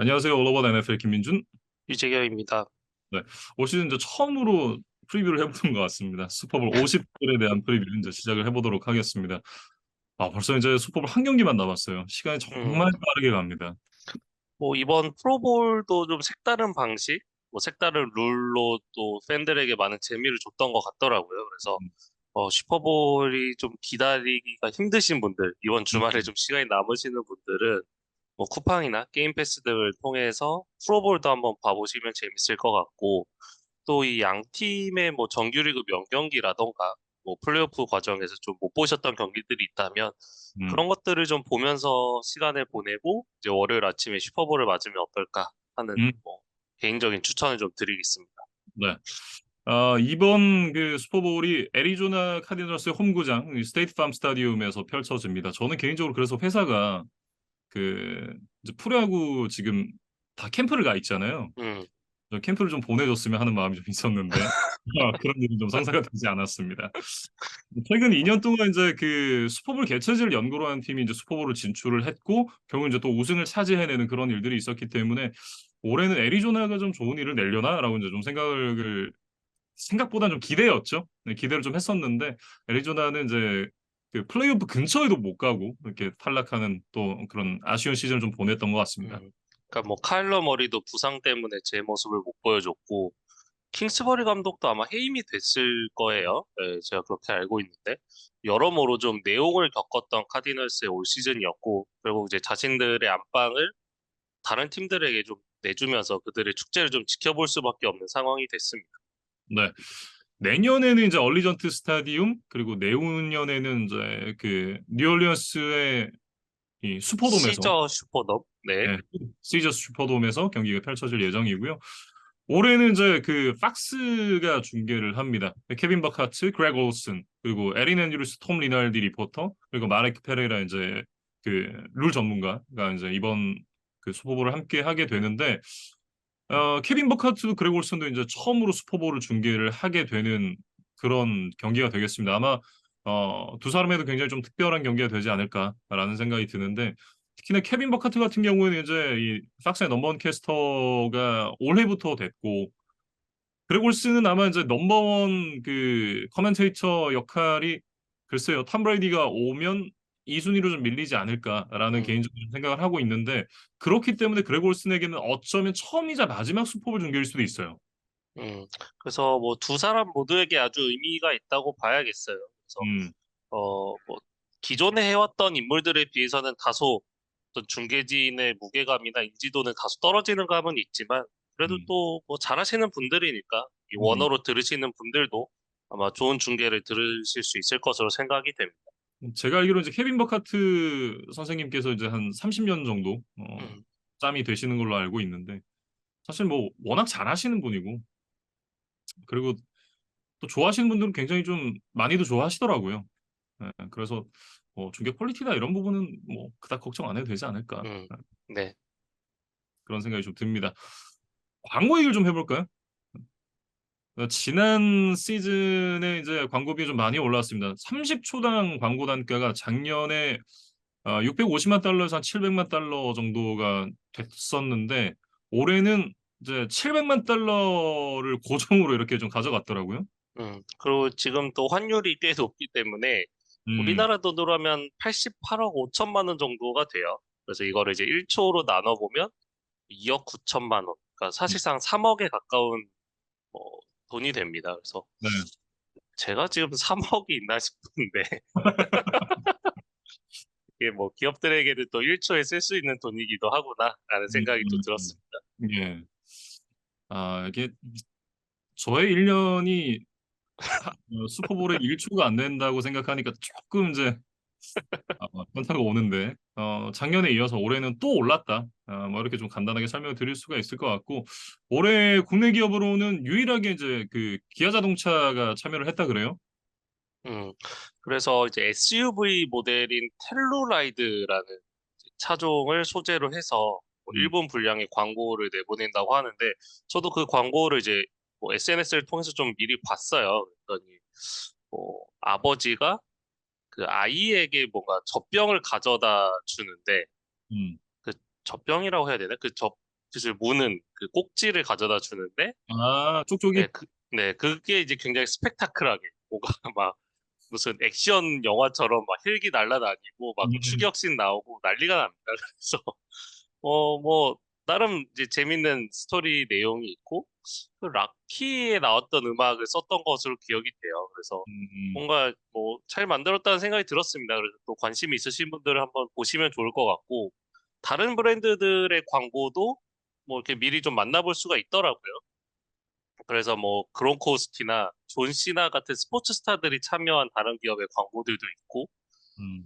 안녕하세요. 올로버 NFL 김민준. 유재경입니다. 네. 올 시즌 이제 처음으로 프리뷰를 해보는 것 같습니다. 슈퍼볼 50불에 대한 프리뷰를 이제 시작을 해보도록 하겠습니다. 벌써 이제 슈퍼볼 한 경기만 남았어요. 시간이 음, 정말 빠르게 갑니다. 뭐 이번 프로볼도 좀 색다른 방식, 뭐 색다른 룰로 또 팬들에게 많은 재미를 줬던 것 같더라고요. 그래서 슈퍼볼이 좀 기다리기가 힘드신 분들, 이번 주말에 음, 좀 시간이 남으시는 분들은 뭐 쿠팡이나 게임 패스 등을 통해서 프로볼도 한번 봐보시면 재밌을 것 같고, 또 이 양 팀의 뭐 정규리그 명경기라던가 뭐 플레이오프 과정에서 좀 못 보셨던 경기들이 있다면 음, 그런 것들을 좀 보면서 시간을 보내고 이제 월요일 아침에 슈퍼볼을 맞으면 어떨까 하는 음, 뭐 개인적인 추천을 좀 드리겠습니다. 네. 이번 그 슈퍼볼이 애리조나 카디널스의 홈구장 이 스테이트 팜 스타디움에서 펼쳐집니다. 저는 개인적으로 그래서 회사가 그 이제 프로야구 지금 다 캠프를 가 있잖아요. 음, 캠프를 좀 보내줬으면 하는 마음이 좀 있었는데 그런 일이 좀 성사가 되지 않았습니다. 최근 2년 동안 이제 그 슈퍼볼 개최지를 연고로 한 팀이 이제 슈퍼볼을 진출을 했고 결국 이제 또 우승을 차지해내는 그런 일들이 있었기 때문에 올해는 애리조나가 좀 좋은 일을 내려나라고 이제 좀 생각을 생각보다 좀 기대였죠. 네, 기대를 좀 했었는데 애리조나는 이제 그 플레이오프 근처에도 못 가고 이렇게 탈락하는 또 그런 아쉬운 시즌을 좀 보냈던 것 같습니다. 그러니까 뭐 카일러 머리도 부상 때문에 제 모습을 못 보여줬고 킹스버리 감독도 아마 해임이 됐을 거예요. 네, 제가 그렇게 알고 있는데 여러모로 좀 내용을 겪었던 카디널스의 올 시즌이었고 결국 이제 자신들의 안방을 다른 팀들에게 좀 내주면서 그들의 축제를 좀 지켜볼 수밖에 없는 상황이 됐습니다. 네. 내년에는 이제 얼리전트 스타디움 그리고 내후년에는 이제 그 뉴올리언스의 이 슈퍼돔에서 시저 슈퍼덤, 네. 네, 시저스 슈퍼돔에서 경기가 펼쳐질 예정이고요. 올해는 이제 그 팍스가 중계를 합니다. 케빈 버카츠, 그레그 올슨, 그리고 에린 앤드루스, 톰 리날디 리포터, 그리고 마레크 페레이라 이제 그 룰 전문가가 이제 이번 그 슈퍼볼을 함께 하게 되는데 케빈 버카트도 그레고 올슨도 이제 처음으로 슈퍼볼을 중계를 하게 되는 그런 경기가 되겠습니다. 아마 두 사람에도 굉장히 좀 특별한 경기가 되지 않을까라는 생각이 드는데 특히나 케빈 버카트 같은 경우에는 이제 이 삭스의 넘버원 캐스터가 올해부터 됐고 그레고 올슨은 아마 이제 넘버원 그 커멘테이터 역할이 글쎄요 탐 브레이디가 오면 이 순위로 좀 밀리지 않을까라는 음, 개인적인 생각을 하고 있는데 그렇기 때문에 그레고 올슨에게는 어쩌면 처음이자 마지막 슈퍼볼 중계일 수도 있어요. 음. 그래서 뭐 두 사람 모두에게 아주 의미가 있다고 봐야겠어요. 그래서 음, 뭐 기존에 해왔던 인물들에 비해서는 다소 어떤 중계진의 무게감이나 인지도는 다소 떨어지는 감은 있지만 그래도 음, 또 뭐 잘하시는 분들이니까 이 음. 원어로 들으시는 분들도 아마 좋은 중계를 들으실 수 있을 것으로 생각이 됩니다. 제가 알기로 이제 케빈 버카트 선생님께서 이제 한 30년 정도 음, 짬이 되시는 걸로 알고 있는데 사실 뭐 워낙 잘하시는 분이고 그리고 또 좋아하시는 분들은 굉장히 좀 많이도 좋아하시더라고요. 그래서 중계 퀄리티나 이런 부분은 뭐 그닥 걱정 안 해도 되지 않을까 음, 네. 그런 생각이 좀 듭니다. 광고 얘기를 좀 해볼까요? 지난 시즌에 이제 광고비 좀 많이 올랐습니다. 30초당 광고 단가가 작년에 650만 달러에서 한 700만 달러 정도가 됐었는데 올해는 이제 700만 달러를 고정으로 이렇게 좀 가져갔더라고요. 그리고 지금 또 환율이 꽤 높기 때문에 음, 우리나라 돈으로 하면 88억 5천만 원 정도가 돼요. 그래서 이거를 이제 1초로 나눠보면 2억 9천만 원. 그러니까 음, 사실상 3억에 가까운 어, 돈이 됩니다. 그래서 네. 제가 지금 3억이 있나 싶은데 이게 뭐 기업들에게는 또 1초에 쓸 수 있는 돈이기도 하구나라는 생각이 또 들었습니다. 예. 이게 저의 1년이 슈퍼볼에 1초가 안 된다고 생각하니까 조금 이제 현타가 오는데 작년에 이어서 올해는 또 올랐다. 뭐 이렇게 좀 간단하게 설명을 드릴 수가 있을 것 같고 올해 국내 기업으로는 유일하게 이제 그 기아 자동차가 참여를 했다 그래요. 음, 그래서 이제 SUV 모델인 텔루라이드라는 차종을 소재로 해서 뭐 음, 일본 분량의 광고를 내보낸다고 하는데 저도 그 광고를 이제 뭐 SNS를 통해서 좀 미리 봤어요. 그랬더니 뭐 아버지가 그 아이에게 뭔가 젖병을 가져다 주는데 음, 그 젖병이라고 해야 되나? 슛을 무는 그 꼭지를 가져다 주는데, 아, 네, 쪽쪽이. 그게 이제 굉장히 스펙타클하게 뭔가 막 무슨 액션 영화처럼 막 헬기 날아다니고 막 음, 추격신 나오고 난리가 납니다. 그래서 뭐 나름 이제 재밌는 스토리 내용이 있고 그 락키에 나왔던 음악을 썼던 것으로 기억이 돼요. 그래서 음, 뭔가 뭐 잘 만들었다는 생각이 들었습니다. 그래서 또 관심 있으신 분들은 한번 보시면 좋을 것 같고 다른 브랜드들의 광고도 뭐 이렇게 미리 좀 만나볼 수가 있더라고요. 그래서 뭐 그론코스티나 존 시나 같은 스포츠 스타들이 참여한 다른 기업의 광고들도 있고 음,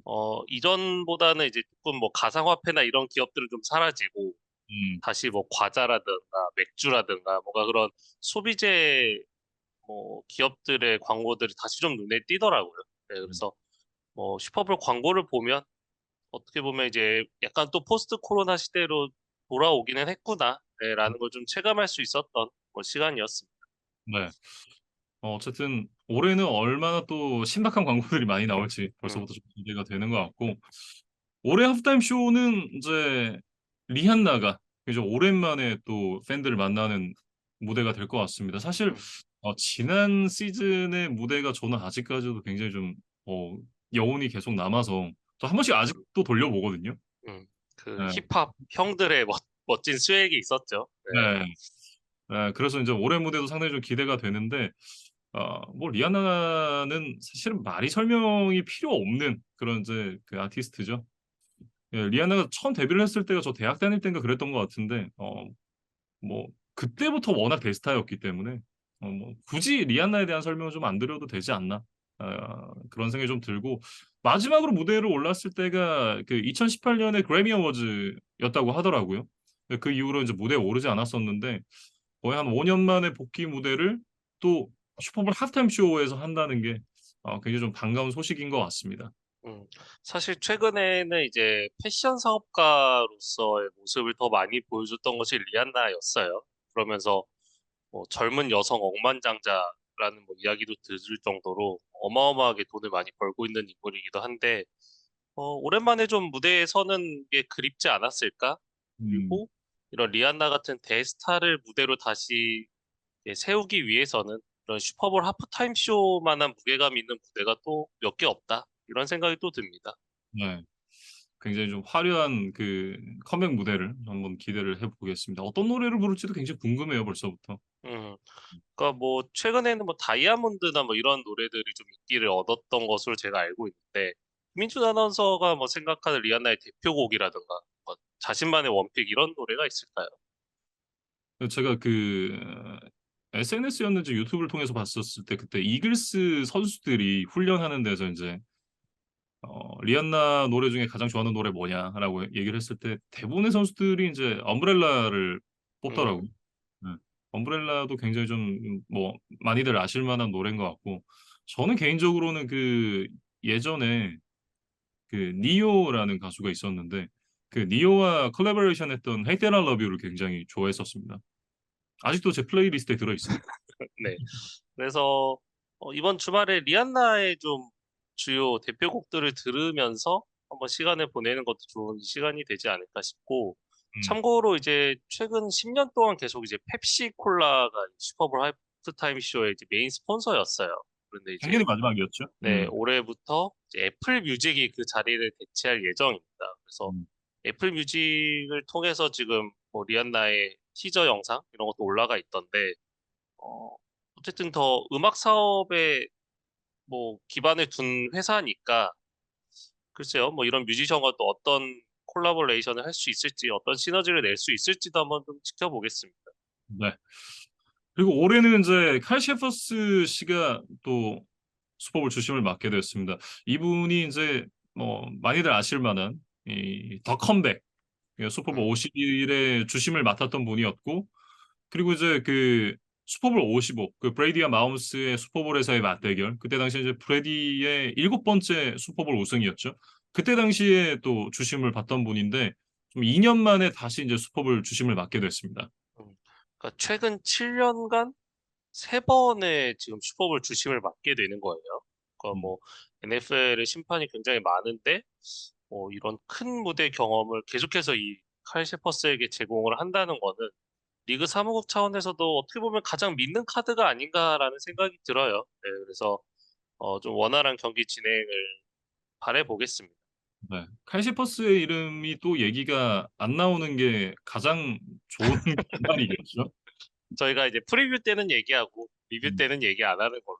이전보다는 이제 조금 뭐 가상화폐나 이런 기업들은 좀 사라지고 음, 다시 뭐 과자라든가 맥주라든가 뭔가 그런 소비재 뭐 기업들의 광고들이 다시 좀 눈에 띄더라고요. 네, 음. 그래서 뭐 슈퍼볼 광고를 보면 어떻게 보면 이제 약간 또 포스트 코로나 시대로 돌아오기는 했구나, 네, 라는 걸 좀 체감할 수 있었던 뭐 시간이었습니다. 네. 어쨌든 올해는 얼마나 또 신박한 광고들이 많이 나올지 음, 벌써부터 좀 기대가 되는 것 같고 올해 하프타임 쇼는 이제 리한나가 이제 오랜만에 또 팬들을 만나는 무대가 될 것 같습니다. 사실 음, 지난 시즌의 무대가 저는 아직까지도 굉장히 좀 어, 여운이 계속 남아서 또 한 번씩 음, 아직도 돌려보거든요. 그 네. 힙합 형들의 멋진 스웩이 있었죠. 네. 네. 네, 그래서 이제 올해 무대도 상당히 좀 기대가 되는데 뭐 리아나는 사실은 말이 설명이 필요 없는 그런 이제 그 아티스트죠. 예, 리아나가 처음 데뷔를 했을 때가 저 대학 다닐 때인가 그랬던 것 같은데 뭐 그때부터 워낙 대스타였기 때문에 뭐 굳이 리아나에 대한 설명을 좀 안 드려도 되지 않나 그런 생각이 좀 들고 마지막으로 무대로 올랐을 때가 그 2018년에 그래미 어워즈였다고 하더라고요. 그 이후로 이제 무대에 오르지 않았었는데 거의 한 5년 만에 복귀 무대를 또 슈퍼볼 하프타임 쇼에서 한다는 게 굉장히 좀 반가운 소식인 것 같습니다. 음, 사실 최근에는 이제 패션 사업가로서의 모습을 더 많이 보여줬던 것이 리안나였어요. 그러면서 뭐 젊은 여성 억만장자라는 뭐 이야기도 들을 정도로 어마어마하게 돈을 많이 벌고 있는 인물이기도 한데, 오랜만에 좀 무대에 서는 게 그립지 않았을까? 음, 그리고 이런 리안나 같은 대스타를 무대로 다시 세우기 위해서는 이런 슈퍼볼 하프타임 쇼만한 무게감 있는 무대가 또 몇 개 없다. 이런 생각이 또 듭니다. 네. 굉장히 좀 화려한 그 컴백 무대를 한번 기대를 해보겠습니다. 어떤 노래를 부를지도 굉장히 궁금해요, 벌써부터. 음, 그러니까 뭐 최근에는 뭐 다이아몬드나 뭐 이런 노래들이 좀 인기를 얻었던 것으로 제가 알고 있는데 민준 아나운서가 뭐 생각하는 리아나의 대표곡이라든가 뭐 자신만의 원픽 이런 노래가 있을까요? 제가 그 SNS였는지 유튜브를 통해서 봤었을 때 그때 이글스 선수들이 훈련하는 데서 이제 리안나 노래 중에 가장 좋아하는 노래 뭐냐라고 얘기를 했을 때 대부분의 선수들이 이제 엄브렐라를 뽑더라고요. 음, 네. 엄브렐라도 굉장히 좀 뭐 많이들 아실 만한 노래인 것 같고 저는 개인적으로는 그 예전에 그 니오라는 가수가 있었는데 그 니오와 콜라보레이션 했던 Hate That I Love You를 굉장히 좋아했었습니다. 아직도 제 플레이리스트에 들어 있어요. 네. 그래서 이번 주말에 리안나의 좀 주요 대표곡들을 들으면서 한번 시간을 보내는 것도 좋은 시간이 되지 않을까 싶고, 음, 참고로 이제 최근 10년 동안 계속 이제 펩시콜라가 슈퍼볼 하프타임 쇼의 이제 메인 스폰서였어요. 그런데 이제 작년이 마지막이었죠. 네, 올해부터 이제 애플 뮤직이 그 자리를 대체할 예정입니다. 그래서 음, 애플 뮤직을 통해서 지금 뭐 리안나의 티저 영상 이런 것도 올라가 있던데 어, 어쨌든 더 음악 사업에 뭐 기반을 둔 회사니까 글쎄요, 뭐 이런 뮤지션과 또 어떤 콜라보레이션을 할 수 있을지, 어떤 시너지를 낼 수 있을지도 한번 좀 지켜보겠습니다. 네. 그리고 올해는 이제 칼 셰퍼스 씨가 또 슈퍼볼 주심을 맡게 되었습니다. 이분이 이제 뭐 많이들 아실 만한 이 더 컴백 슈퍼볼 음, 51의 주심을 맡았던 분이었고 그리고 이제 그 슈퍼볼 55, 그 브레이디와 마홈스의 슈퍼볼에서의 맞대결. 그때 당시에 이제 브레디의 일곱 번째 슈퍼볼 우승이었죠. 그때 당시에 또 주심을 받던 분인데 좀 2년 만에 다시 이제 슈퍼볼 주심을 맡게 됐습니다. 그러니까 최근 7년간 세 번의 지금 슈퍼볼 주심을 맡게 되는 거예요. 그러니까 음, 뭐 NFL의 심판이 굉장히 많은데 이런 큰 무대 경험을 계속해서 이 칼 셰퍼스에게 제공을 한다는 거는 리그 사무국 차원에서도 어떻게 보면 가장 믿는 카드가 아닌가라는 생각이 들어요. 네, 그래서 좀 원활한 경기 진행을 바라보겠습니다. 네. 칼시퍼스의 이름이 또 얘기가 안 나오는 게 가장 좋은 결말이겠죠. 저희가 이제 프리뷰 때는 얘기하고 리뷰 음, 때는 얘기 안 하는 걸로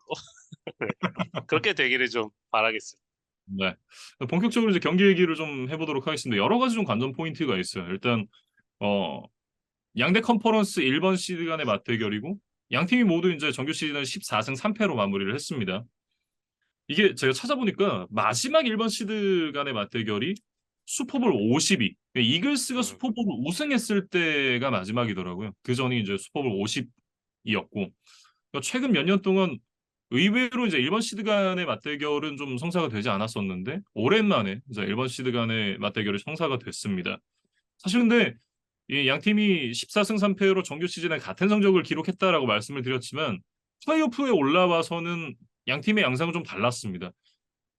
네, 그렇게 되기를 좀 바라겠습니다. 네. 본격적으로 이제 경기 얘기를 좀 해보도록 하겠습니다. 여러 가지 좀 관전 포인트가 있어요. 일단 어, 양대 컨퍼런스 1번 시드 간의 맞대결이고 양 팀이 모두 이제 정규 시즌을 14승 3패로 마무리를 했습니다. 이게 제가 찾아보니까 마지막 1번 시드 간의 맞대결이 슈퍼볼 52. 이글스가 음, 슈퍼볼 우승했을 때가 마지막이더라고요. 그 전이 이제 슈퍼볼 50이었고 최근 몇 년 동안 의외로 이제 1번 시드 간의 맞대결은 좀 성사가 되지 않았었는데 오랜만에 이제 1번 시드 간의 맞대결이 성사가 됐습니다. 사실 근데 이 양 팀이 14승 3패로 정규 시즌에 같은 성적을 기록했다라고 말씀을 드렸지만 플레이오프에 올라와서는 양 팀의 양상은 좀 달랐습니다.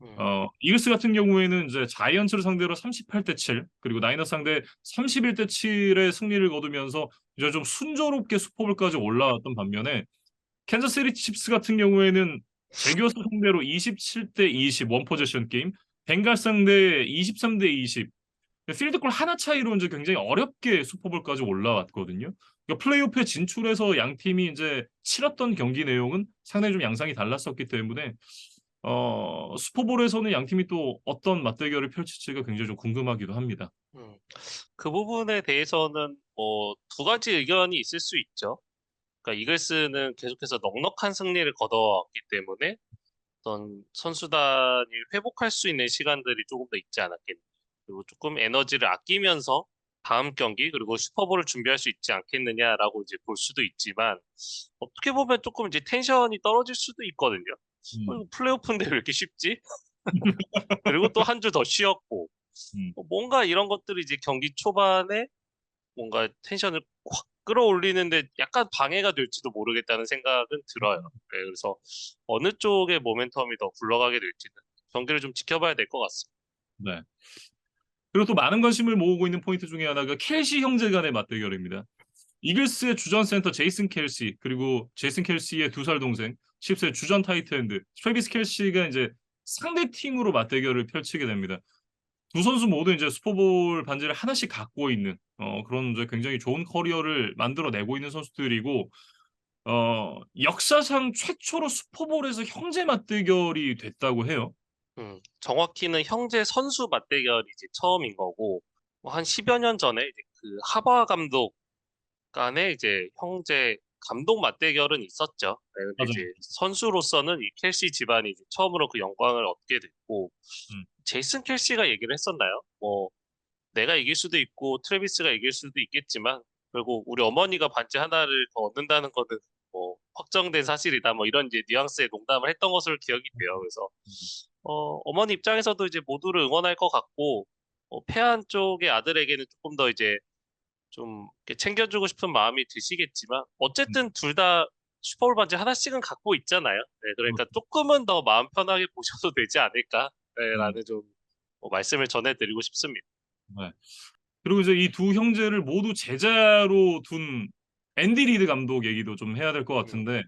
음, 이글스 같은 경우에는 이제 자이언츠를 상대로 38대 7, 그리고 나이너스 상대 31대 7의 승리를 거두면서 이제 좀 순조롭게 슈퍼볼까지 올라왔던 반면에 캔자스시티 칩스 같은 경우에는 제규어스 상대로 27대 20 원포지션 게임, 벵갈 상대 23대 20, 필드골 하나 차이로 이제 굉장히 어렵게 슈퍼볼까지 올라왔거든요. 그러니까 플레이오프에 진출해서 양 팀이 이제 치렀던 경기 내용은 상당히 좀 양상이 달랐었기 때문에 슈퍼볼에서는 양 팀이 또 어떤 맞대결을 펼칠지가 굉장히 좀 궁금하기도 합니다. 음. 그 부분에 대해서는 뭐 두 가지 의견이 있을 수 있죠. 그러니까 이글스는 계속해서 넉넉한 승리를 거둬왔기 때문에 어떤 선수단이 회복할 수 있는 시간들이 조금 더 있지 않았겠냐. 그리고 조금 에너지를 아끼면서 다음 경기 그리고 슈퍼볼을 준비할 수 있지 않겠느냐라고 이제 볼 수도 있지만 어떻게 보면 조금 이제 텐션이 떨어질 수도 있거든요. 음, 이거 플레이오프인데 왜 이렇게 쉽지? 그리고 또 한 주 더 쉬었고 음, 뭔가 이런 것들이 이제 경기 초반에 뭔가 텐션을 확 끌어올리는데 약간 방해가 될지도 모르겠다는 생각은 들어요. 네, 그래서 어느 쪽의 모멘텀이 더 굴러가게 될지는 경기를 좀 지켜봐야 될 것 같습니다. 네. 그리고 또 많은 관심을 모으고 있는 포인트 중에 하나가 켈시 형제 간의 맞대결입니다. 이글스의 주전 센터 제이슨 켈시 그리고 제이슨 켈시의 두 살 동생 칩스의 주전 타이트엔드 트래비스 켈시가 이제 상대 팀으로 맞대결을 펼치게 됩니다. 두 선수 모두 이제 슈퍼볼 반지를 하나씩 갖고 있는 그런 이제 굉장히 좋은 커리어를 만들어내고 있는 선수들이고 역사상 최초로 슈퍼볼에서 형제 맞대결이 됐다고 해요. 정확히는 형제 선수 맞대결이 이제 처음인 거고 뭐한 10여 년 전에 이제 그 하바 감독 간에 이제 형제 감독 맞대결은 있었죠. 네, 근데 이제 맞아요. 선수로서는 이 켈시 집안이 이제 처음으로 그 영광을 얻게 됐고 음, 제이슨 켈시가 얘기를 했었나요? 뭐 내가 이길 수도 있고 트래비스가 이길 수도 있겠지만 결국 우리 어머니가 반지 하나를 더 얻는다는 거는 뭐 확정된 사실이다. 뭐 이런 이제 뉘앙스의 농담을 했던 것으로 기억이 돼요. 그래서 음, 어머니 입장에서도 이제 모두를 응원할 것 같고 패한 쪽의 아들에게는 조금 더 이제 좀 이렇게 챙겨주고 싶은 마음이 드시겠지만 음, 어쨌든 둘 다 슈퍼볼 반지 하나씩은 갖고 있잖아요. 네, 그러니까 그렇죠. 조금은 더 마음 편하게 보셔도 되지 음, 않을까라는 좀 말씀을 전해드리고 싶습니다. 네. 그리고 이제 이 두 형제를 모두 제자로 둔 앤디 리드 감독 얘기도 좀 해야 될 것 음, 같은데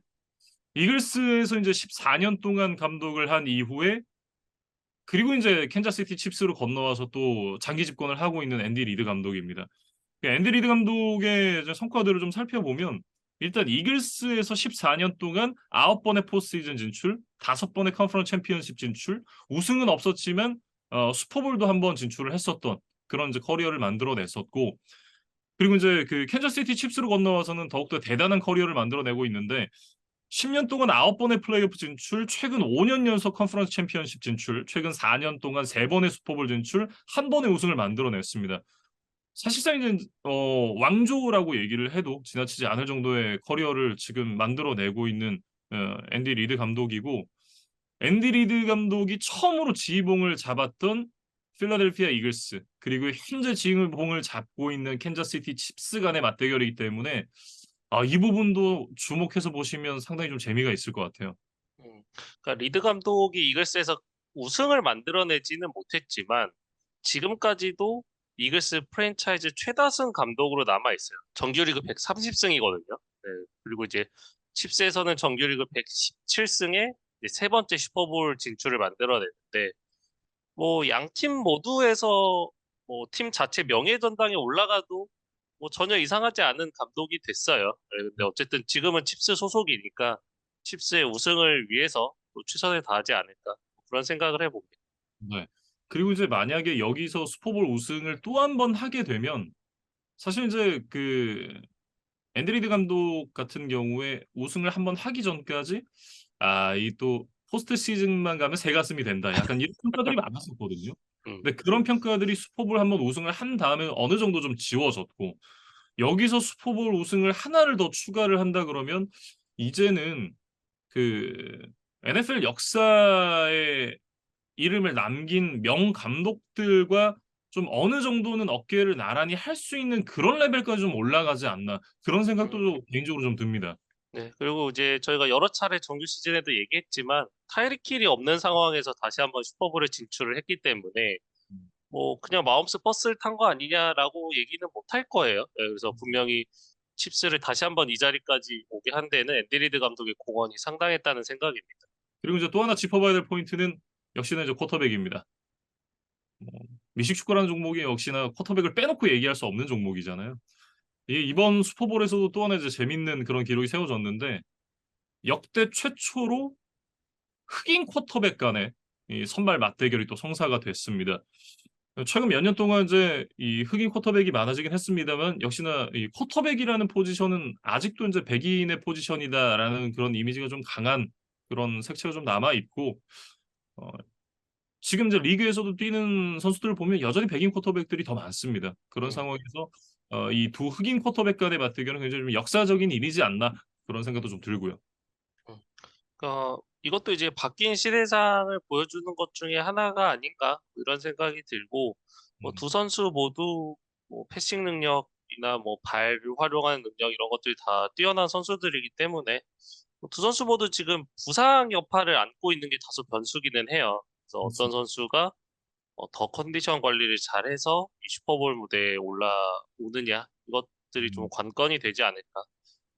이글스에서 이제 14년 동안 감독을 한 이후에 그리고 이제 캔자스시티 칩스로 건너와서 또 장기 집권을 하고 있는 앤디 리드 감독입니다. 앤디 리드 감독의 이제 성과들을 좀 살펴보면 일단 이글스에서 14년 동안 9번의 포스트시즌 진출, 5번의 컨퍼런스 챔피언십 진출, 우승은 없었지만 슈퍼볼도 한 번 진출을 했었던 그런 이제 커리어를 만들어냈었고 그리고 이제 그 캔자스시티 칩스로 건너와서는 더욱더 대단한 커리어를 만들어내고 있는데 10년 동안 9번의 플레이오프 진출, 최근 5년 연속 컨퍼런스 챔피언십 진출, 최근 4년 동안 3번의 슈퍼볼 진출, 한 번의 우승을 만들어냈습니다. 사실상 이제 왕조라고 얘기를 해도 지나치지 않을 정도의 커리어를 지금 만들어내고 있는 앤디 리드 감독이고 앤디 리드 감독이 처음으로 지휘봉을 잡았던 필라델피아 이글스 그리고 현재 지휘봉을 잡고 있는 캔자스시티 칩스 간의 맞대결이기 때문에 이 부분도 주목해서 보시면 상당히 좀 재미가 있을 것 같아요. 음. 그러니까 리드 감독이 이글스에서 우승을 만들어내지는 못했지만 지금까지도 이글스 프랜차이즈 최다승 감독으로 남아 있어요. 정규리그 130승이거든요. 네, 그리고 이제 칩스에서는 정규리그 117승에 세 번째 슈퍼볼 진출을 만들어냈는데 뭐 양 팀 모두에서 뭐 팀 자체 명예 전당에 올라가도 뭐 전혀 이상하지 않은 감독이 됐어요. 네, 근데 어쨌든 지금은 칩스 소속이니까 칩스의 우승을 위해서 또 최선을 다하지 않을까 그런 생각을 해봅니다. 네. 그리고 이제 만약에 여기서 슈퍼볼 우승을 또 한 번 하게 되면 사실 이제 그 앤디 리드 감독 같은 경우에 우승을 한 번 하기 전까지 이 또 포스트 시즌만 가면 새 가슴이 된다. 약간 이런 평가들이 많았었거든요. 음, 근데 그런 평가들이 슈퍼볼 한 번 우승을 한 다음에 어느 정도 좀 지워졌고 여기서 슈퍼볼 우승을 하나를 더 추가를 한다 그러면 이제는 그 NFL 역사에 이름을 남긴 명 감독들과 좀 어느 정도는 어깨를 나란히 할 수 있는 그런 레벨까지 좀 올라가지 않나 그런 음. 생각도 개인적으로 좀 듭니다. 네, 그리고 이제 저희가 여러 차례 정규 시즌에도 얘기했지만 타이릭 힐이 없는 상황에서 다시 한번 슈퍼볼에 진출을 했기 때문에 음. 뭐 그냥 마음스 버스를 탄 거 아니냐라고 얘기는 못 할 거예요. 네, 그래서 음. 분명히 칩스를 다시 한번 이 자리까지 오게 한 데는 앤디 리드 감독의 공헌이 상당했다는 생각입니다. 그리고 이제 또 하나 짚어봐야 될 포인트는 역시나 이제 쿼터백입니다. 뭐 미식 축구라는 종목이 역시나 쿼터백을 빼놓고 얘기할 수 없는 종목이잖아요. 이번 슈퍼볼에서도 또 하나 이제 재밌는 그런 기록이 세워졌는데 역대 최초로 흑인 쿼터백 간의 이 선발 맞대결이 또 성사가 됐습니다. 최근 몇 년 동안 이제 이 흑인 쿼터백이 많아지긴 했습니다만 역시나 이 쿼터백이라는 포지션은 아직도 이제 백인의 포지션이다라는 그런 이미지가 좀 강한 그런 색채가 좀 남아 있고 어, 지금 이제 리그에서도 뛰는 선수들을 보면 여전히 백인 쿼터백들이 더 많습니다. 그런 음, 상황에서 이 두 흑인 쿼터백 간의 맞대결은 굉장히 좀 역사적인 일이지 않나 그런 생각도 좀 들고요. 음. 이것도 이제 바뀐 시대상을 보여주는 것 중에 하나가 아닌가 이런 생각이 들고 뭐 음, 두 선수 모두 뭐 패싱 능력이나 뭐 발을 활용하는 능력 이런 것들이 다 뛰어난 선수들이기 때문에 뭐두 선수 모두 지금 부상 여파를 안고 있는 게 다소 변수기는 해요. 그래서 어떤 그렇습니다. 선수가 더 컨디션 관리를 잘해서 이 슈퍼볼 무대에 올라오느냐 이것들이 좀 음, 관건이 되지 않을까.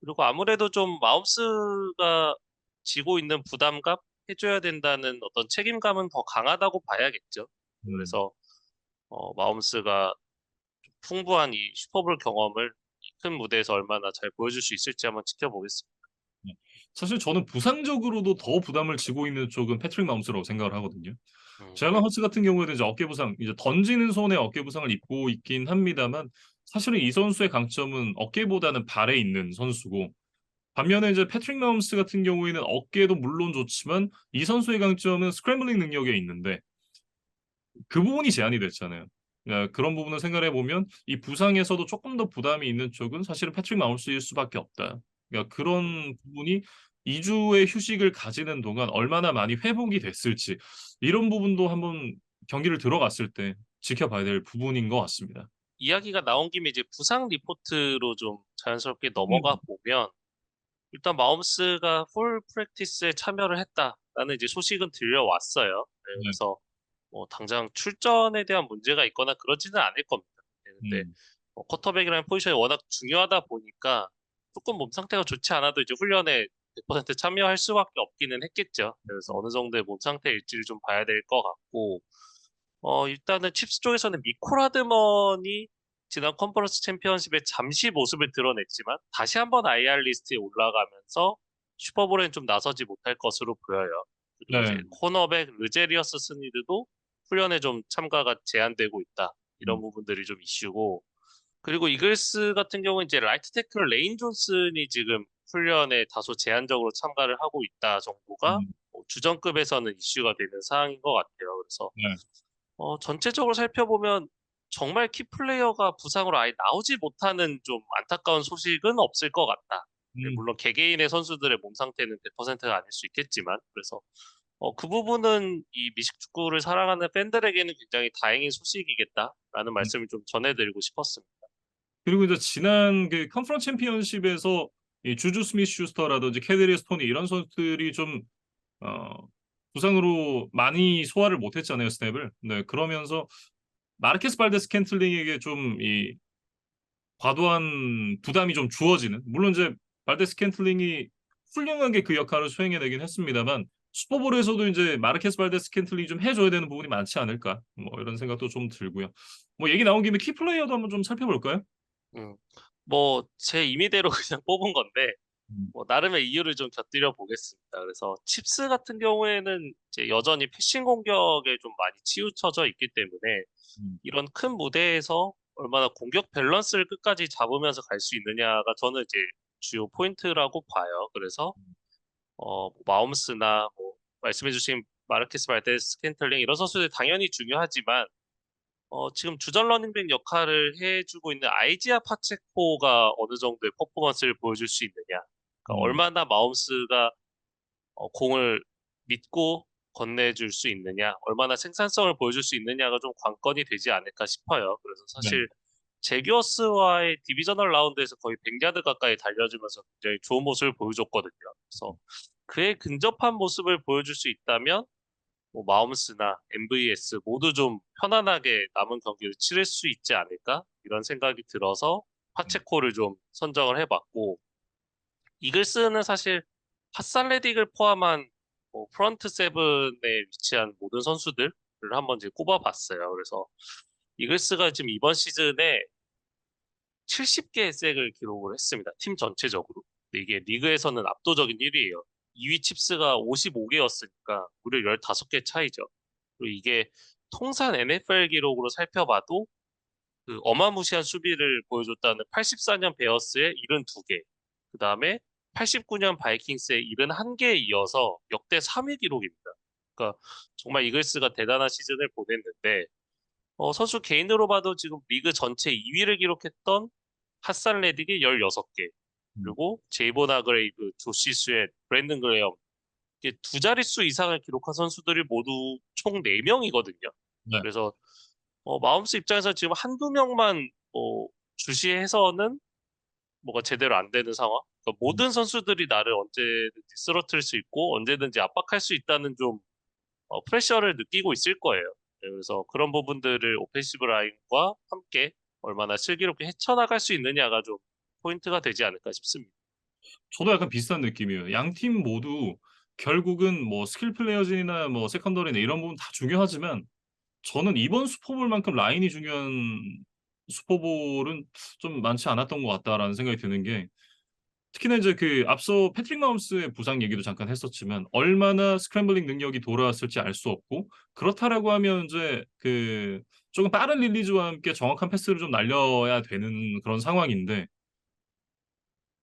그리고 아무래도 좀 마움스가 지고 있는 부담감 해줘야 된다는 어떤 책임감은 더 강하다고 봐야겠죠. 음. 그래서 마움스가 풍부한 이 슈퍼볼 경험을 큰 무대에서 얼마나 잘 보여줄 수 있을지 한번 지켜보겠습니다. 네. 사실 저는 부상적으로도 더 부담을 지고 있는 쪽은 패트릭 마홈스라고 생각을 하거든요. 음, 제알런 허츠 같은 경우에는 이제 어깨 부상, 이제 던지는 손에 어깨 부상을 입고 있긴 합니다만 사실은 이 선수의 강점은 어깨보다는 발에 있는 선수고 반면에 이제 패트릭 마홈스 같은 경우에는 어깨도 물론 좋지만 이 선수의 강점은 스크램블링 능력에 있는데 그 부분이 제한이 됐잖아요. 그런 부분을 생각해 보면 이 부상에서도 조금 더 부담이 있는 쪽은 사실은 패트릭 마홈스일 수밖에 없다. 그러니까 음. 그런 부분이 2주의 휴식을 가지는 동안 얼마나 많이 회복이 됐을지 이런 부분도 한번 경기를 들어갔을 때 지켜봐야 될 부분인 것 같습니다. 이야기가 나온 김에 이제 부상 리포트로 좀 자연스럽게 넘어가 음, 보면 일단 마홈스가 풀 프랙티스에 참여를 했다라는 이제 소식은 들려왔어요. 네, 네. 그래서 뭐 당장 출전에 대한 문제가 있거나 그러지는 않을 겁니다. 네, 근데 음, 쿼터백이라는 포지션이 워낙 중요하다 보니까 조금 몸 상태가 좋지 않아도 이제 훈련에 100% 참여할 수밖에 없기는 했겠죠. 그래서 어느 정도의 몸 상태일지를 좀 봐야 될 것 같고 일단은 칩스 쪽에서는 미콜 하드먼이 지난 컨퍼런스 챔피언십에 잠시 모습을 드러냈지만 다시 한번 IR 리스트에 올라가면서 슈퍼볼엔 좀 나서지 못할 것으로 보여요. 그리고 이제 네. 코너백 르제리어스 스니드도 훈련에 좀 참가가 제한되고 있다. 이런 음, 부분들이 좀 이슈고 그리고 이글스 같은 경우는 이제 라이트 태클 레인 존슨이 지금 훈련에 다소 제한적으로 참가를 하고 있다 정도가 음, 주전급에서는 이슈가 되는 사항인 것 같아요. 그래서 네. 전체적으로 살펴보면 정말 키플레이어가 부상으로 아예 나오지 못하는 좀 안타까운 소식은 없을 것 같다. 네, 음, 물론 개개인의 선수들의 몸 상태는 100%가 아닐 수 있겠지만, 그래서 그 부분은 이 미식 축구를 사랑하는 팬들에게는 굉장히 다행인 소식이겠다라는 음. 말씀을 좀 전해드리고 싶었습니다. 그리고 이제 지난 그 컨퍼런스 챔피언십에서 이 주주 스미스 슈스터라든지 캐드리스 토니 이런 선수들이 좀 어, 부상으로 많이 소화를 못했잖아요, 스냅을. 네, 그러면서 마르케스 발데스 캔틀링에게 좀 이 과도한 부담이 좀 주어지는 물론 이제 발데스 캔틀링이 훌륭하게 그 역할을 수행해내긴 했습니다만 슈퍼볼에서도 이제 마르케스 발데스 캔틀링이 좀 해줘야 되는 부분이 많지 않을까 뭐 이런 생각도 좀 들고요. 뭐 얘기 나온 김에 키 플레이어도 한번 좀 살펴볼까요? 음. 뭐 제 임의대로 그냥 뽑은 건데 음, 뭐 나름의 이유를 좀 곁들여 보겠습니다. 그래서 칩스 같은 경우에는 이제 여전히 패싱 공격에 좀 많이 치우쳐져 있기 때문에 음, 이런 큰 무대에서 얼마나 공격 밸런스를 끝까지 잡으면서 갈 수 있느냐가 저는 이제 주요 포인트라고 봐요. 그래서 마홈스나 뭐 말씀해주신 마르케스 발데스 캔틀링 이런 선수들 당연히 중요하지만 지금 주전 러닝백 역할을 해주고 있는 아이지아 파체코가 어느 정도의 퍼포먼스를 보여줄 수 있느냐. 그러니까 음, 얼마나 마홈스가 공을 믿고 건네줄 수 있느냐, 얼마나 생산성을 보여줄 수 있느냐가 좀 관건이 되지 않을까 싶어요. 그래서 네. 사실 제기어스와의 디비저널 라운드에서 거의 100야드 가까이 달려주면서 굉장히 좋은 모습을 보여줬거든요. 그래서 그에 근접한 모습을 보여줄 수 있다면 뭐 마홈스나 MVS 모두 좀 편안하게 남은 경기를 치를 수 있지 않을까 이런 생각이 들어서 파체코를 좀 선정을 해봤고 이글스는 사실 핫산 레딕을 포함한 뭐 프런트 세븐에 위치한 모든 선수들을 한번 이제 꼽아봤어요. 그래서 이글스가 지금 이번 시즌에 70개의 색을 기록을 했습니다. 팀 전체적으로. 근데 이게 리그에서는 압도적인 1위예요. 2위 칩스가 55개였으니까 무려 15개 차이죠. 그리고 이게 통산 NFL 기록으로 살펴봐도 그 어마무시한 수비를 보여줬다는 84년 베어스의 72개, 그 다음에 89년 바이킹스의 71개에 이어서 역대 3위 기록입니다. 그러니까 정말 이글스가 대단한 시즌을 보냈는데 선수 개인으로 봐도 지금 리그 전체 2위를 기록했던 핫산 레딕이 16개, 음, 그리고 제이본 하그레이브, 조시 스웨트, 브랜든 그레엄 이게 두 자릿수 이상을 기록한 선수들이 모두 총 4명이거든요. 네. 그래서 마움스 입장에서 지금 한두 명만 주시해서는 뭐가 제대로 안 되는 상황. 그러니까 음, 모든 선수들이 나를 언제든지 쓰러뜨릴 수 있고 언제든지 압박할 수 있다는 좀 프레셔를 느끼고 있을 거예요. 네, 그래서 그런 부분들을 오펜시브 라인과 함께 얼마나 슬기롭게 헤쳐나갈 수 있느냐가 좀 포인트가 되지 않을까 싶습니다. 저도 약간 비슷한 느낌이에요. 양 팀 모두 결국은 뭐 스킬 플레이어진이나 뭐 세컨더리나 이런 부분 다 중요하지만 저는 이번 슈퍼볼만큼 라인이 중요한 슈퍼볼은 좀 많지 않았던 것 같다라는 생각이 드는 게 특히나 이제 그 앞서 패트릭 마홈스의 부상 얘기도 잠깐 했었지만 얼마나 스크램블링 능력이 돌아왔을지 알 수 없고 그렇다라고 하면 이제 그 조금 빠른 릴리즈와 함께 정확한 패스를 좀 날려야 되는 그런 상황인데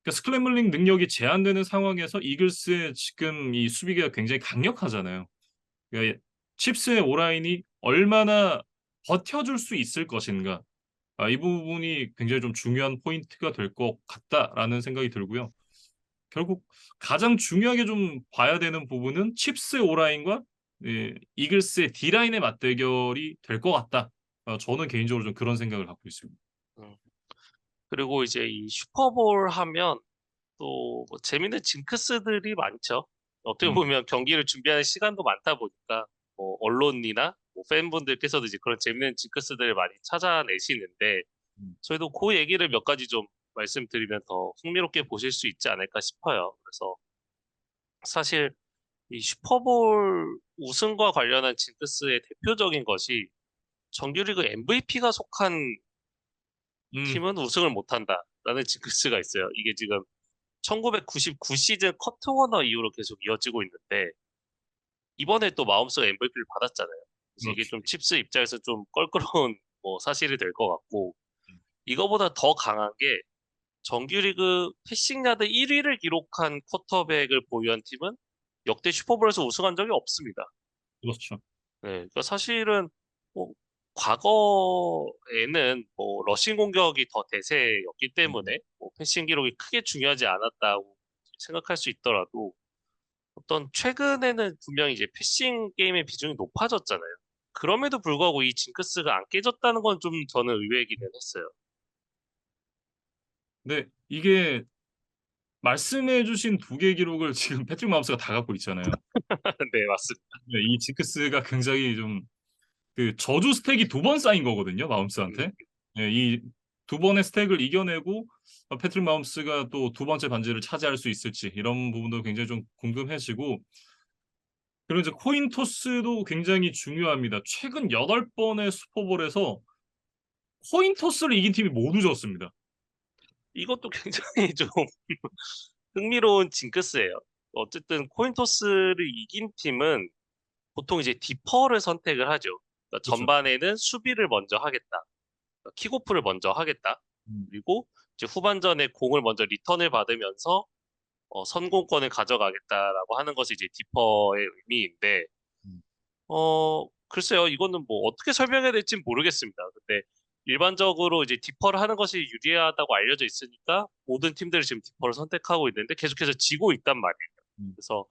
그러니까 스크램블링 능력이 제한되는 상황에서 이글스의 지금 이 수비가 굉장히 강력하잖아요. 그러니까 칩스의 오라인이 얼마나 버텨줄 수 있을 것인가. 이 부분이 굉장히 좀 중요한 포인트가 될 것 같다라는 생각이 들고요. 결국 가장 중요하게 좀 봐야 되는 부분은 칩스의 오라인과 이글스의 D라인의 맞대결이 될 것 같다. 저는 개인적으로 좀 그런 생각을 갖고 있습니다. 음. 그리고 이제 이 슈퍼볼 하면 또뭐 재밌는 징크스들이 많죠. 어떻게 음, 보면 경기를 준비하는 시간도 많다 보니까 뭐 언론이나 뭐 팬분들께서도 이제 그런 재밌는 징크스들을 많이 찾아내시는데 음, 저희도 그 얘기를 몇 가지 좀 말씀드리면 더 흥미롭게 보실 수 있지 않을까 싶어요. 그래서 사실 이 슈퍼볼 우승과 관련한 징크스의 대표적인 것이 정규리그 MVP가 속한 음, 팀은 우승을 못한다라는 징크스가 있어요. 이게 지금 1999 시즌 커트 워너 이후로 계속 이어지고 있는데 이번에 또 마음속에 MVP를 받았잖아요. 그래서 이게 그렇죠. 좀 칩스 입장에서 좀 껄끄러운 뭐 사실이 될 것 같고 음, 이거보다 더 강한 게 정규리그 패싱 야드 1위를 기록한 쿼터백을 보유한 팀은 역대 슈퍼볼에서 우승한 적이 없습니다. 그렇죠. 네, 그러니까 사실은 뭐 과거에는 뭐 러싱 공격이 더 대세였기 음, 때문에 뭐 패싱 기록이 크게 중요하지 않았다고 생각할 수 있더라도 어떤 최근에는 분명히 이제 패싱 게임의 비중이 높아졌잖아요. 그럼에도 불구하고 이 징크스가 안 깨졌다는 건 좀 저는 의외이기는 했어요. 근데 이게 말씀해주신 두 개 기록을 지금 패트릭 마홈스가 다 갖고 있잖아요. 네, 맞습니다. 이 징크스가 굉장히 좀 그 저주 스택이 두 번 쌓인 거거든요, 음, 마홈스한테. 예, 이 두 번의 스택을 이겨내고 패트릭 마홈스가 또 두 번째 반지를 차지할 수 있을지 이런 부분도 굉장히 좀 궁금해지고 그리고 이제 코인 토스도 굉장히 중요합니다. 최근 8번의 슈퍼볼에서 코인 토스를 이긴 팀이 모두 졌습니다. 이것도 굉장히 좀 흥미로운 징크스예요. 어쨌든 코인토스를 이긴 팀은 보통 이제 디퍼를 선택을 하죠. 그러니까 그렇죠. 전반에는 수비를 먼저 하겠다. 그러니까 킥오프를 먼저 하겠다. 음, 그리고 이제 후반전에 공을 먼저 리턴을 받으면서 선공권을 가져가겠다라고 하는 것이 이제 디퍼의 의미인데, 음, 글쎄요, 이거는 뭐 어떻게 설명해야 될지 모르겠습니다. 근데 일반적으로 이제 디퍼를 하는 것이 유리하다고 알려져 있으니까 모든 팀들이 지금 디퍼를 선택하고 있는데 계속해서 지고 있단 말이에요. 음, 그래서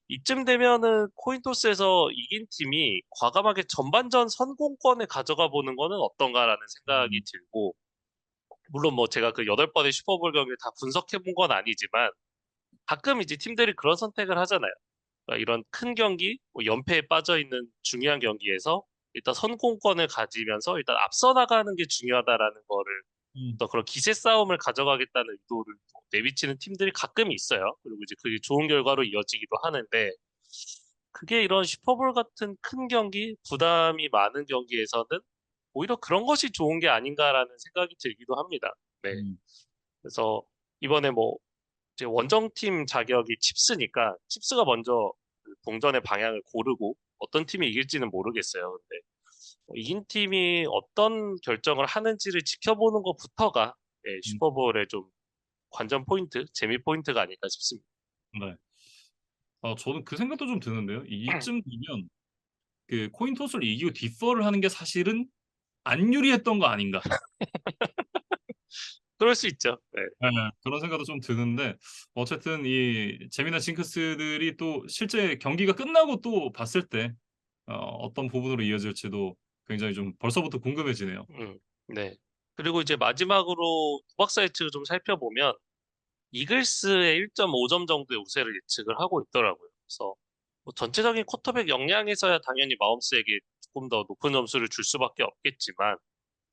이쯤 되면은 코인토스에서 이긴 팀이 과감하게 전반전 선공권을 가져가 보는 거는 어떤가라는 생각이 음, 들고, 물론 뭐 제가 그 8번의 슈퍼볼 경기를 다 분석해 본 건 아니지만 가끔 이제 팀들이 그런 선택을 하잖아요. 그러니까 이런 큰 경기, 뭐 연패에 빠져 있는 중요한 경기에서 일단 선공권을 가지면서 일단 앞서 나가는 게 중요하다라는 거를 음, 또 그런 기세 싸움을 가져가겠다는 의도를 또 내비치는 팀들이 가끔 있어요. 그리고 이제 그게 좋은 결과로 이어지기도 하는데 그게 이런 슈퍼볼 같은 큰 경기, 부담이 많은 경기에서는 오히려 그런 것이 좋은 게 아닌가라는 생각이 들기도 합니다. 네. 음. 그래서 이번에 뭐 이제 원정팀 자격이 칩스니까 칩스가 먼저 그 동전의 방향을 고르고 어떤 팀이 이길지는 모르겠어요. 근데 이긴 팀이 어떤 결정을 하는지를 지켜보는 것부터가 예, 음. 슈퍼볼의 좀 관전 포인트, 재미 포인트가 아닐까 싶습니다. 네. 저는 그 생각도 좀 드는데요. 이쯤 되면 그 코인 토스를 이기고 디퍼를 하는 게 사실은 안 유리했던 거 아닌가. 그럴 수 있죠. 네. 예, 그런 생각도 좀 드는데 어쨌든 이 재미난 징크스들이 또 실제 경기가 끝나고 또 봤을 때 어떤 부분으로 이어질지도 굉장히 좀 벌써부터 궁금해지네요. 네. 그리고 이제 마지막으로 도박사 예측을 좀 살펴보면 이글스의 1.5점 정도의 우세를 예측을 하고 있더라고요. 그래서 뭐 전체적인 쿼터백 역량에서야 당연히 마홈스에게 조금 더 높은 점수를 줄 수밖에 없겠지만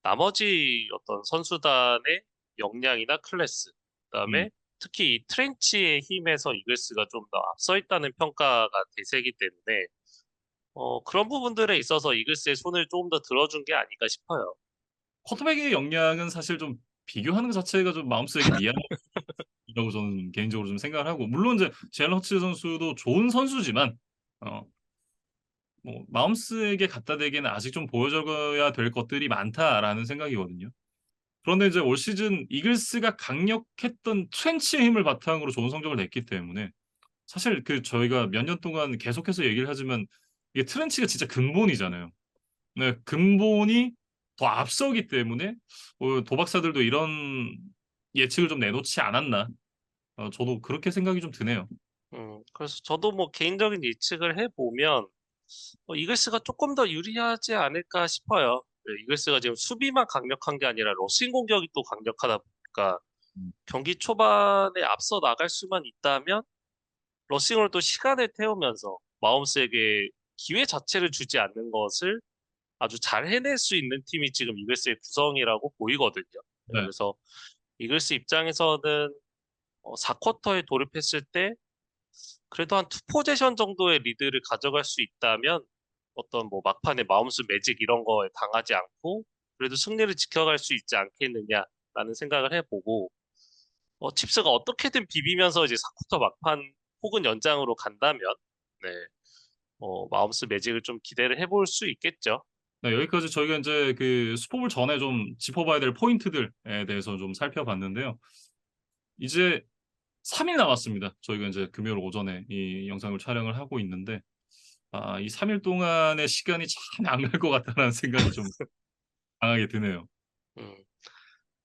나머지 어떤 선수단의 역량이나 클래스, 음, 그다음에 특히 이 트렌치의 힘에서 이글스가 좀 더 앞서 있다는 평가가 대세이기 때문에 그런 부분들에 있어서 이글스의 손을 조금 더 들어준 게 아닌가 싶어요. 쿼터백의 역량은 사실 좀 비교하는 것 자체가 좀 마음속에게 미안하다고 저는 개인적으로 좀 생각을 하고 물론 이제 제일런 허츠 선수도 좋은 선수지만 어, 뭐 마음스에게 갖다 대기에는 아직 좀 보여줘야 될 것들이 많다라는 생각이거든요. 그런데 이제 올 시즌 이글스가 강력했던 트렌치의 힘을 바탕으로 좋은 성적을 냈기 때문에 사실 그 저희가 몇 년 동안 계속해서 얘기를 하지만 이게 트렌치가 진짜 근본이잖아요. 네, 근본이 더 앞서기 때문에 도박사들도 이런 예측을 좀 내놓지 않았나. 저도 그렇게 생각이 좀 드네요. 그래서 저도 뭐 개인적인 예측을 해보면 이글스가 조금 더 유리하지 않을까 싶어요. 네, 이글스가 지금 수비만 강력한 게 아니라 러싱 공격이 또 강력하다 보니까 음, 경기 초반에 앞서 나갈 수만 있다면 러싱으로 또 시간을 태우면서 마홈스에게 기회 자체를 주지 않는 것을 아주 잘 해낼 수 있는 팀이 지금 이글스의 구성이라고 보이거든요. 네, 네. 그래서 이글스 입장에서는 4쿼터에 돌입했을 때 그래도 한 투 포제션 정도의 리드를 가져갈 수 있다면 어떤 뭐 막판에 마음수 매직 이런 거에 당하지 않고 그래도 승리를 지켜갈 수 있지 않겠느냐라는 생각을 해보고 칩스가 어떻게든 비비면서 이제 4쿼터 막판 혹은 연장으로 간다면 네, 마음스 매직을 좀 기대를 해볼 수 있겠죠. 네, 여기까지 저희가 이제 그 슈퍼볼 전에 좀 짚어봐야 될 포인트들에 대해서 좀 살펴봤는데요. 이제 3일 남았습니다. 저희가 이제 금요일 오전에 이 영상을 촬영을 하고 있는데, 이 3일 동안의 시간이 참 안 갈 것 같다는 생각이 좀 강하게 드네요. 음,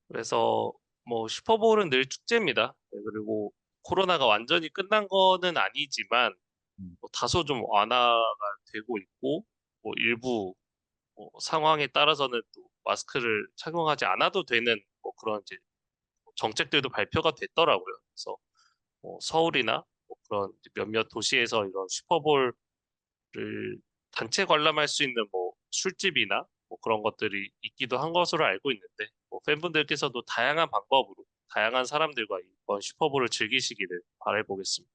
그래서 뭐 슈퍼볼은 늘 축제입니다. 네, 그리고 코로나가 완전히 끝난 거는 아니지만 음, 뭐 다소 좀 완화가 되고 있고 뭐 일부 상황에 따라서는 또 마스크를 착용하지 않아도 되는 뭐 그런 이제 정책들도 발표가 됐더라고요. 그래서 서울이나 뭐 그런 이제 몇몇 도시에서 이런 슈퍼볼을 단체 관람할 수 있는 뭐 술집이나 뭐 그런 것들이 있기도 한 것으로 알고 있는데 뭐 팬분들께서도 다양한 방법으로 다양한 사람들과 이번 슈퍼볼을 즐기시기를 바라보겠습니다.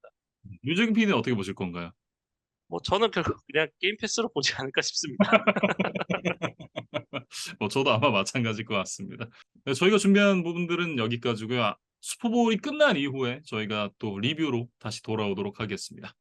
유재근 PD는 어떻게 보실 건가요? 뭐 저는 결국 그냥 게임 패스로 보지 않을까 싶습니다. 저도 아마 마찬가지일 것 같습니다. 네, 저희가 준비한 부분들은 여기까지고요. 슈퍼볼이 끝난 이후에 저희가 또 리뷰로 다시 돌아오도록 하겠습니다.